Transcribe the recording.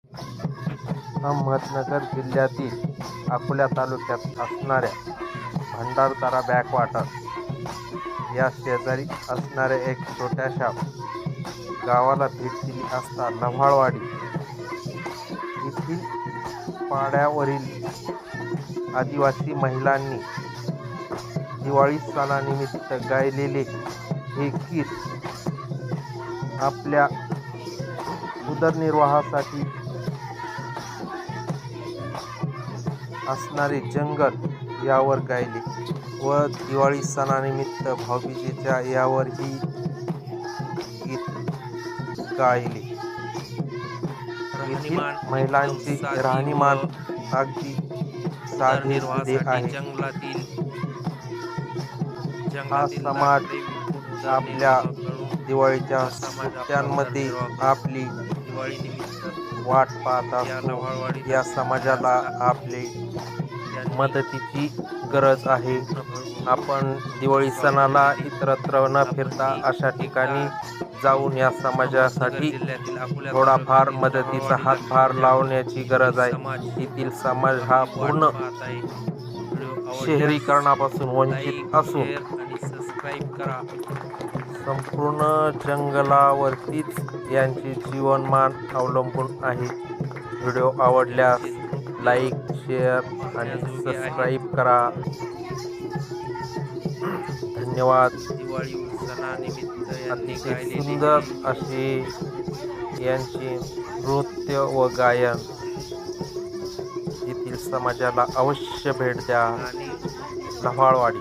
अहमदनगर जिल्ह्यातील अकोला तालुक्यात असणाऱ्या भंडारदरा बॅकवॉटर या शेजारी असणाऱ्या एक छोट्याशा गावाला भेट दिली असता लव्हाळवाडी येथील पाड्यावरील आदिवासी महिलांनी दिवाळी सणानिमित्त गायलेले हे गीत आपल्या उदरनिर्वाहासाठी असणारे जंगल यावर गायले व दिवाळी सणानिमित्त भाऊबीजेच्या यावरही गीत गायले. येथील महिलांचे राहणीमान अगदी साधे सुधे आहे. हा समाज आपल्या दिवाळीच्या सुट्ट्यांमध्ये आपली वाट पाहत असतो. या समाजाला आपले मदतीची गरज आहे. आपण दिवाळी सणाला इतरत्र न फिरता अशा ठिकाणी जाऊन या समाजासाठी थोडाफार मदतीचा हातभार लावण्याची गरज आहे. येथील समाज हा पूर्ण शहरीकरणापासून वंचित असून संपूर्ण जंगलावरतीच यांचे जीवनमान अवलंबून आहे. व्हिडिओ आवडल्यास लाईक, शेअर आणि सबस्क्राईब करा. धन्यवाद. अतिशय सुंदर असे यांचे नृत्य व गायन. येथील समाजाला अवश्य भेट द्या. लव्हाळवाडी.